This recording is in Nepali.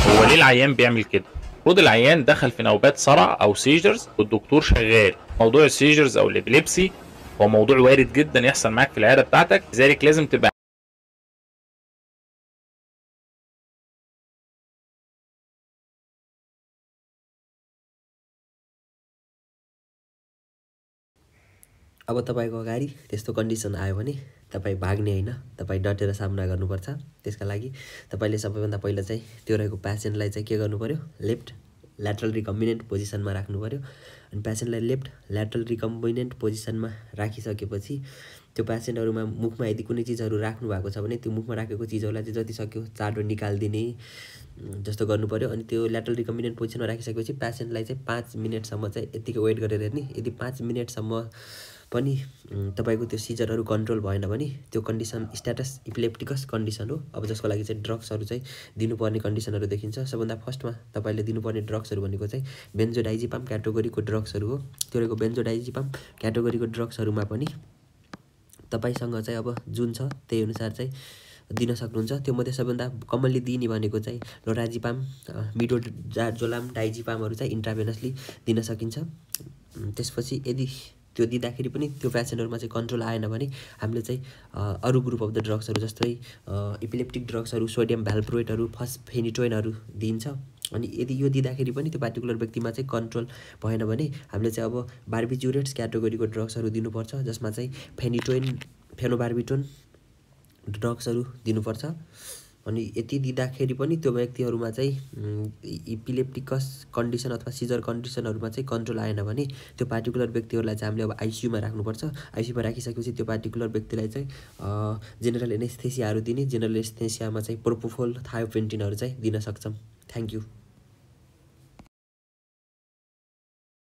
هو ليه العيان بيعمل كده؟ المفروض العيان دخل في نوبات صرع او سيجرز والدكتور شغال. موضوع السيجرز او الابيليبسي هو موضوع وارد جدا يحصل معاك في العياده بتاعتك، لذلك لازم تبقى अब तपाईको अगाडि त्यस्तो कन्डिसन आयो भने तपाई भाग्ने हैन, तपाई डटेर सामना गर्नुपर्छ। त्यसका लागि तपाईले सबैभन्दा पहिला चाहिँ त्यो रहेको पेशेन्टलाई चाहिँ के गर्नु पर्यो, लेफ्ट ल्याटरल रिकम्बिनेन्ट पोजिसनमा राख्नु पर्यो। अनि पेशेन्टलाई लेफ्ट ल्याटरल रिकम्बिनेन्ट पोजिसनमा राखिसकेपछि त्यो पेशेन्टहरुमा मुखमा यदि कुनै चीजहरु राख्नु भएको छ भने त्यो मुखमा राखेको चीजहरुलाई चाहिँ जति सक्यो चाँडो निकाल्दिने जस्तो गर्नु पर्यो। अनि त्यो ल्याटरल रिकम्बिनेन्ट पोजिसनमा राखिसकेपछि पेशेन्टलाई चाहिँ 5 मिनेटसम्म चाहिँ यतिकै वेट गरेर हेर्ने। यदि 5 मिनेटसम्म पनि तपाईको त्यो सिजरहरु कन्ट्रोल भएन भने त्यो कन्डिसन स्ट्याटस इपिलेप्टिकस कन्डिसन हो। अब जसको लागि चाहिँ ड्रग्सहरु चाहिँ दिनुपर्ने कन्डिसनहरु देखिन्छ। सबभन्दा फर्स्टमा तपाईले दिनुपर्ने ड्रग्सहरु भनेको चाहिँ बेन्जोडाइजिपाम क्याटेगोरीको ड्रग्सहरु हो। त्यो रहेको बेन्जोडाइजिपाम क्याटेगोरीको ड्रग्सहरुमा पनि तपाईसँग चाहिँ अब जुन छ त्यही अनुसार चाहिँ दिन सक्नुहुन्छ। त्यो मध्ये सबभन्दा कमनली दिइने भनेको चाहिँ लोराजिपाम, मिडोजोलाम, डाइजिपामहरु चाहिँ इन्ट्राभेनसली दिन सकिन्छ। त्यसपछि यदि त्यो दिँदाखेरि पनि त्यो पेशेन्टहरुमा चाहिँ कन्ट्रोल आएन भने हामीले चाहिँ अरु ग्रुप अफ द ड्रग्सहरु जस्तै इपिलेप्टिक ड्रग्सहरु, सोडियम भ्याल्प्रोएटहरु, फस्फेनिटोइनहरु दिन्छ। अनि यदि यो दिँदाखेरि पनि त्यो पार्टिकुलर व्यक्तिमा चाहिँ कन्ट्रोल भएन भने हामीले चाहिँ अब बार्बिट्युरेट्स क्याटेगोरीको ड्रग्सहरु दिनुपर्छ, जसमा चाहिँ फेनिटोइन, फेनोबार्बिटोन ड्रग्सहरु दिनुपर्छ। अनि यति दिँदाखेरि पनि त्यो व्यक्तिहरुमा चाहिँ इपिलेप्टिकस कन्डिसन अथवा सिजर कन्डिसनहरुमा चाहिँ कन्ट्रोल आएन भने त्यो पार्टिकुलर व्यक्तिहरुलाई चाहिँ हामीले अब आइसियुमा राख्नुपर्छ। आइसियुमा राखिसकेपछि त्यो पार्टिकुलर व्यक्तिलाई चाहिँ जेनरल एनेस्थेसियाहरु दिने। जेनरल एनेस्थेसियामा चाहिँ प्रोपोफोल, थायोपेन्टिनहरु चाहिँ दिन सक्छौं। Thank you.